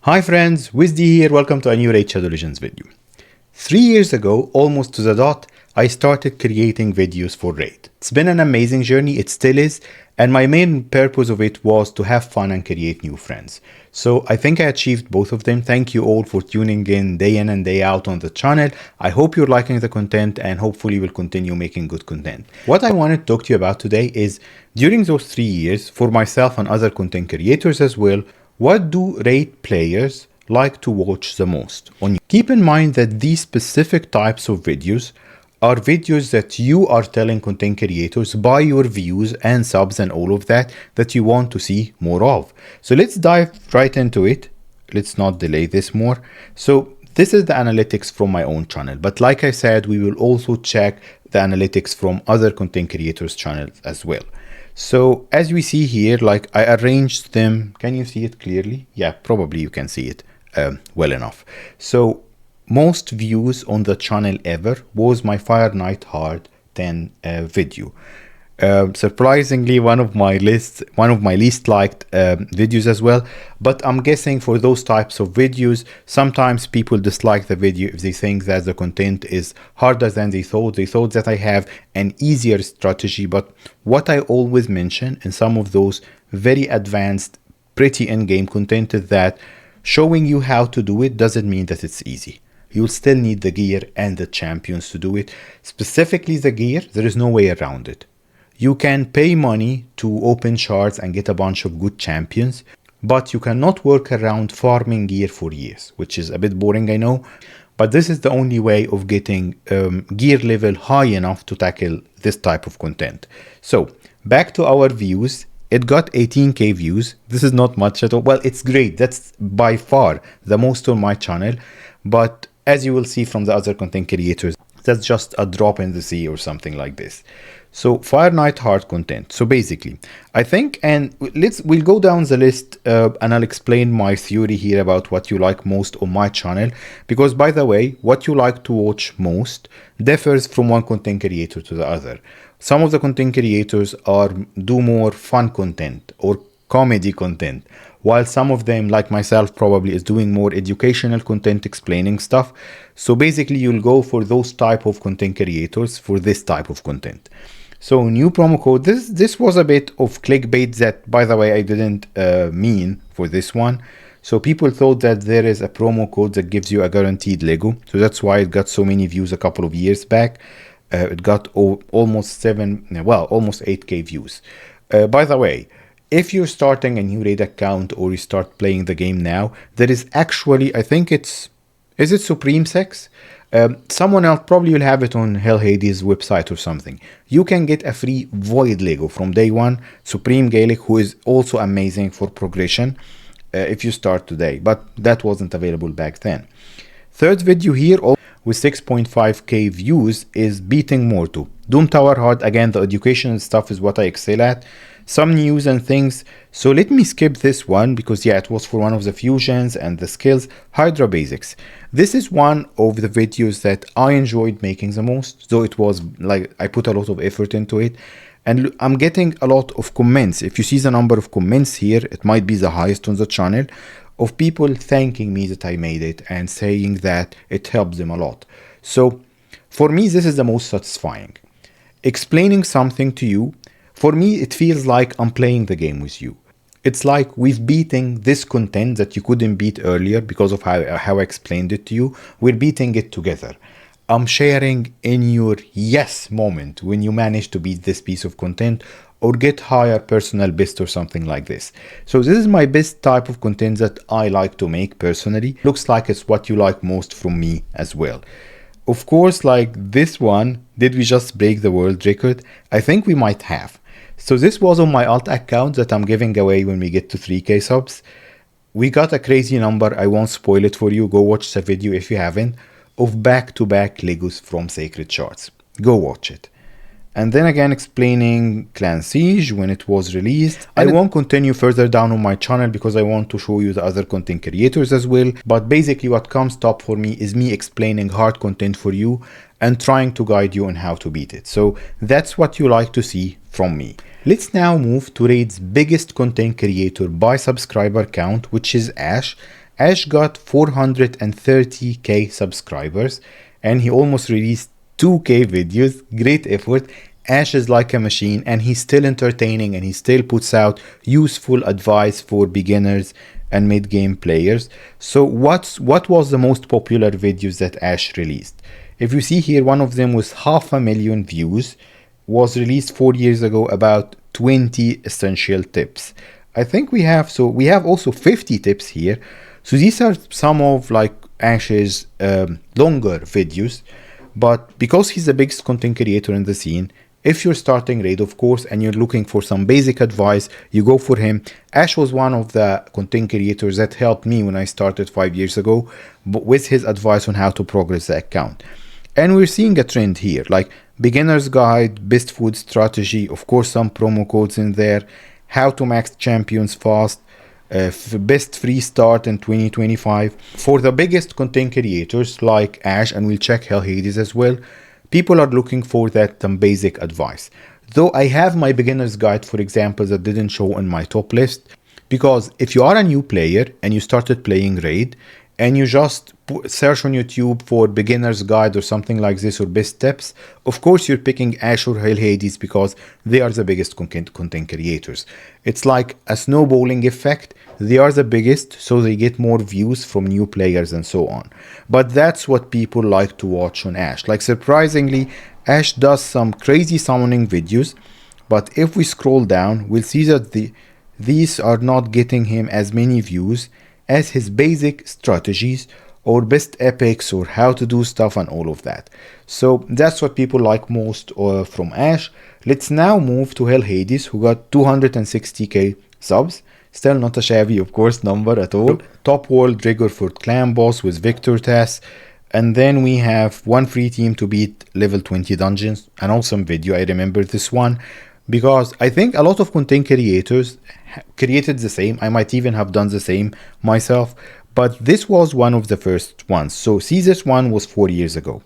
Hi friends, Wisdy here, welcome to a new Raid Shadow Legends video. 3 years ago, almost to the dot, I started creating videos for Raid. It's been an amazing journey, it still is, and my main purpose of it was to have fun and create new friends. So I think I achieved both of them. Thank you all for tuning in and day out on the channel. I hope you're liking the content and hopefully we'll continue making good content. What I want to talk to you about today is, during those 3 years, for myself and other content creators as well, what do Raid players like to watch the most? Keep in mind that these specific types of videos are videos that you are telling content creators by your views and subs and all of that you want to see more of. So let's dive right into it. Let's not delay this more. So this is the analytics from my own channel, but like I said, we will also check the analytics from other content creators' channels as well. So as we see here, like I arranged them. Can you see it clearly? Yeah, probably you can see it well enough. So most views on the channel ever was my Fire Night Hard 10 video. Surprisingly, one of my least liked videos as well. But I'm guessing for those types of videos, sometimes people dislike the video if they think that the content is harder than they thought. They thought that I have an easier strategy. But what I always mention in some of those very advanced, pretty in-game content is that showing you how to do it doesn't mean that it's easy. You'll still need the gear and the champions to do it. Specifically the gear, there is no way around it. You can pay money to open shards and get a bunch of good champions, but you cannot work around farming gear for years, which is a bit boring, I know. But this is the only way of getting gear level high enough to tackle this type of content. So back to our views. It got 18k views. This is not much at all. Well, it's great. That's by far the most on my channel. But as you will see from the other content creators, that's just a drop in the sea or something like this. So Fire Night Hard content. So basically, I think, and we'll go down the list and I'll explain my theory here about what you like most on my channel. Because by the way, what you like to watch most differs from one content creator to the other. Some of the content creators do more fun content or comedy content, while some of them, like myself, probably is doing more educational content, explaining stuff. So basically, you'll go for those type of content creators for this type of content. So new promo code. This was a bit of clickbait that, by the way, I didn't mean for this one. So people thought that there is a promo code that gives you a guaranteed Lego. So that's why it got so many views a couple of years back. It got almost 8k views. By the way, if you're starting a new Raid account or you start playing the game now, there is actually, I think is it Supreme Sex? Someone else probably will have it on Hell Hades' website or something. You can get a free Void Lego from day one. Supreme Gaelic, who is also amazing for progression if you start today, but that wasn't available back then. Third video here with 6.5k views is beating Morto. Doom Tower Hard, again, the educational stuff is what I excel at. Some news and things. So let me skip this one because yeah, it was for one of the fusions and the skills. Hydra Basics. This is one of the videos that I enjoyed making the most. So it was like I put a lot of effort into it. And I'm getting a lot of comments. If you see the number of comments here, it might be the highest on the channel, of people thanking me that I made it and saying that it helped them a lot. So for me, this is the most satisfying. Explaining something to you, for me, it feels like I'm playing the game with you. It's like we've beaten this content that you couldn't beat earlier because of how I explained it to you. We're beating it together. I'm sharing in your yes moment when you manage to beat this piece of content or get higher personal best or something like this. So this is my best type of content that I like to make personally. Looks like it's what you like most from me as well. Of course, like this one, did we just break the world record? I think we might have. So this was on my alt account that I'm giving away when we get to 3k subs. We got a crazy number. I won't spoil it for you. Go watch the video if you haven't, of back-to-back Legos from Sacred Shards. Go watch it. And then again explaining Clan Siege when it was released. I won't continue further down on my channel because I want to show you the other content creators as well. But basically what comes top for me is me explaining hard content for you and trying to guide you on how to beat it. So that's what you like to see from me. Let's now move to Raid's biggest content creator by subscriber count, which is Ash. Ash got 430k subscribers and he almost released 2k videos. Great effort. Ash is like a machine and he's still entertaining and he still puts out useful advice for beginners and mid-game players. So what was the most popular videos that Ash released? If you see here, one of them was 500,000 views, was released 4 years ago, about 20 essential tips. I think we have also 50 tips here. So these are some of like Ash's longer videos, but because he's the biggest content creator in the scene, if you're starting raid, of course, and you're looking for some basic advice, you go for him. Ash was one of the content creators that helped me when I started 5 years ago, but with his advice on how to progress the account. And we're seeing a trend here, like beginner's guide, best food strategy, of course some promo codes in there, how to max champions fast, best free start in 2025. For the biggest content creators like Ash, and we'll check Hell Hades as well, people are looking for that basic advice. Though I have my beginner's guide, for example, that didn't show in my top list, because if you are a new player and you started playing raid and you just search on YouTube for beginner's guide or something like this or best tips, of course you're picking Ash or Hell Hades because they are the biggest content creators. It's like a snowballing effect. They are the biggest, so they get more views from new players and so on. But that's what people like to watch on Ash. Like surprisingly, Ash does some crazy summoning videos, but if we scroll down, we'll see that these are not getting him as many views as his basic strategies or best epics or how to do stuff and all of that. So that's what people like most from Ash. Let's now move to Hell Hades, who got 260k subs. Still not a shabby, of course, number at all. Top world rigger for clan boss with Victor Tass. And then we have one free team to beat level 20 dungeons. An awesome video, I remember this one, because I think a lot of content creators created the same. I might even have done the same myself, but this was one of the first ones. So see, this one was 4 years ago.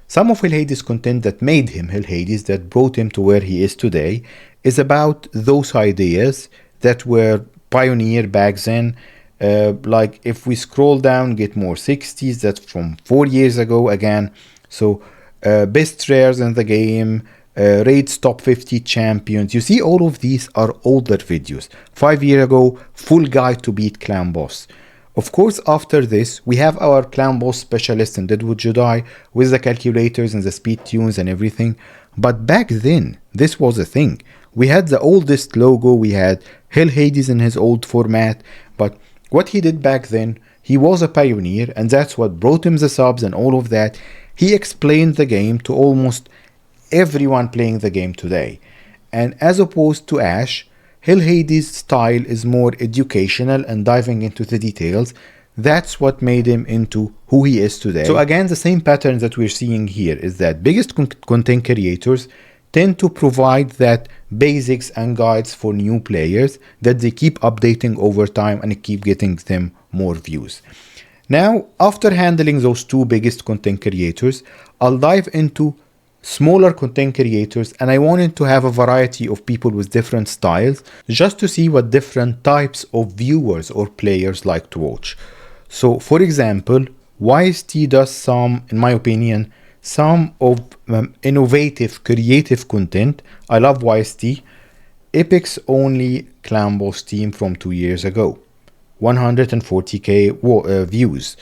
Some of Hell Hades content that made him Hell Hades, that brought him to where he is today, is about those ideas that were pioneer back then. Like if we scroll down, get more 60s, that's from 4 years ago again. So best rares in the game, raids top 50 champions. You see, all of these are older videos. 5 years ago, full guide to beat clan boss. Of course, after this, we have our clan boss specialist in Deadwood Jedi with the calculators and the speed tunes and everything. But back then, this was a thing. We had the oldest logo, we had Hell Hades in his old format, but what he did back then, he was a pioneer, and that's what brought him the subs and all of that. He explained the game to almost everyone playing the game today. And as opposed to Ash, Hell Hades' style is more educational and diving into the details. That's what made him into who he is today. So again, the same pattern that we're seeing here is that biggest content creators tend to provide that basics and guides for new players that they keep updating over time and keep getting them more views. Now, after handling those two biggest content creators, I'll dive into smaller content creators, and I wanted to have a variety of people with different styles just to see what different types of viewers or players like to watch. So for example, Wisdy does some, in my opinion, some of innovative, creative content. I love Wisdy. Epic's only clan boss team from 2 years ago. 140k views.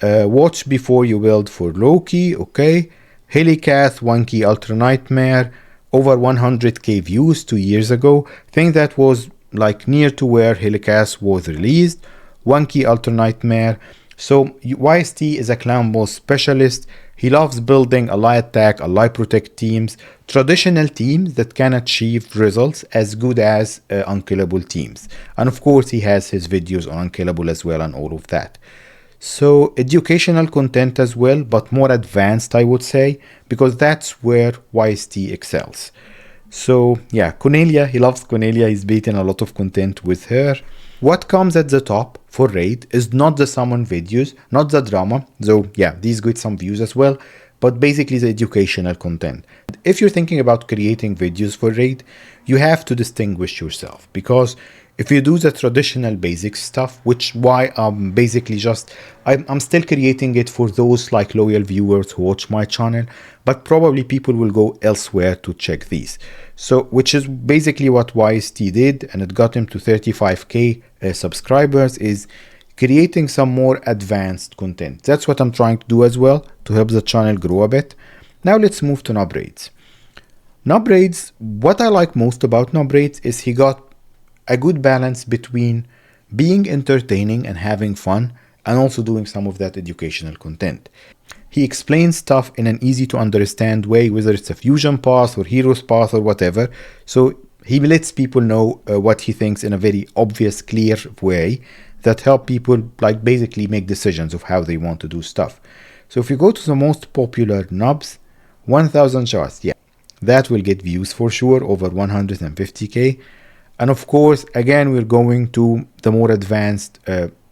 Watch before you build for Loki, okay. Helicath, 1k Ultra Nightmare, over 100k views 2 years ago. I think that was like near to where Helicath was released. 1k Ultra Nightmare. So Wisdy is a clan boss specialist. He loves building ally attack, ally protect teams, traditional teams that can achieve results as good as unkillable teams. And of course, he has his videos on unkillable as well and all of that. So educational content as well, but more advanced, I would say, because that's where Wisdy excels. So yeah, Cornelia, he loves Cornelia. He's beaten a lot of content with her. What comes at the top for raid is not the summon videos, not the drama, though yeah, these get some views as well, but basically the educational content. If you're thinking about creating videos for Raid, you have to distinguish yourself, because if you do the traditional basic stuff, which why I'm basically just, I'm still creating it for those like loyal viewers who watch my channel, but probably people will go elsewhere to check these. So, which is basically what Wisdy did, and it got him to 35k subscribers, is creating some more advanced content. That's what I'm trying to do as well, to help the channel grow a bit. Now let's move to Nub Raids. Nub Raids, what I like most about Nub Raids is he got a good balance between being entertaining and having fun, and also doing some of that educational content. He explains stuff in an easy to understand way, whether it's a fusion path or heroes path or whatever. So he lets people know what he thinks in a very obvious, clear way that help people like basically make decisions of how they want to do stuff. So if you go to the most popular Nubs, 1000 shots, yeah, that will get views for sure, over 150k. And of course, again, we're going to the more advanced,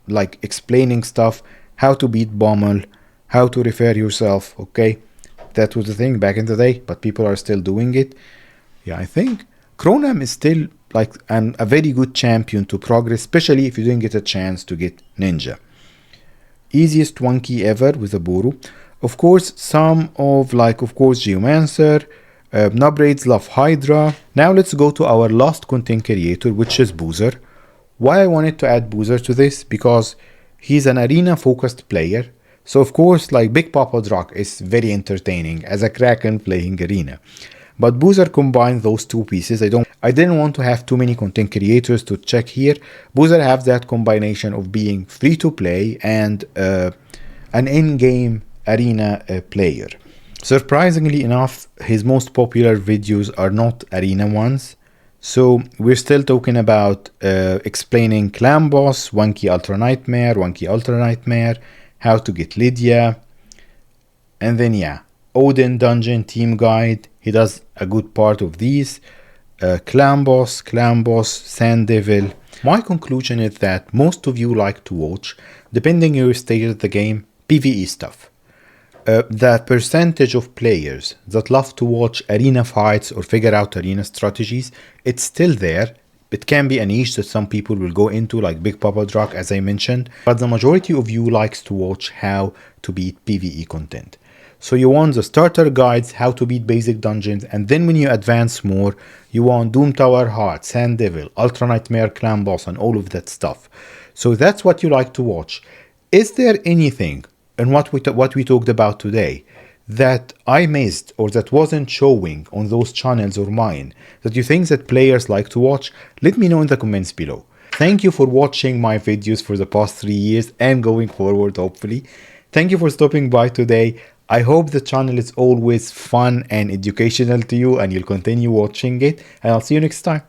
like explaining stuff, how to beat Bommel, how to refer yourself, okay? That was the thing back in the day, but people are still doing it. Yeah, I think Cronam is still like a very good champion to progress, especially if you didn't get a chance to get Ninja. Easiest 1 key ever with a Boru. Of course, some of like, of course, Geomancer, Nub Raids love Hydra. Now let's go to our last content creator, which is Boozer. Why I wanted to add Boozer to this? Because he's an arena focused player. So of course, like Big Papa Drock is very entertaining as a Kraken playing arena. But Boozer combined those two pieces. I didn't want to have too many content creators to check here. Boozer has that combination of being free to play and an in-game arena player. Surprisingly enough, his most popular videos are not arena ones. So we're still talking about explaining Clan Boss, 1 key Ultra Nightmare, 1 key Ultra Nightmare, how to get Lydia, and then yeah, Odin Dungeon Team Guide. He does a good part of these. Clan Boss, Sand Devil. My conclusion is that most of you like to watch, depending on your stage of the game, PvE stuff. That percentage of players that love to watch arena fights or figure out arena strategies, it's still there. It can be a niche that some people will go into, like Big Papa Drock, as I mentioned, but the majority of you likes to watch how to beat PvE content. So you want the starter guides, how to beat basic dungeons, and then when you advance more, you want Doom Tower Heart, Sand Devil, Ultra Nightmare Clan Boss, and all of that stuff. So that's what you like to watch. Is there anything in what we talked about today that I missed or that wasn't showing on those channels or mine that you think that players like to watch? Let me know in the comments below. Thank you for watching my videos for the past 3 years and going forward, hopefully. Thank you for stopping by today. I hope the channel is always fun and educational to you and you'll continue watching it, and I'll see you next time.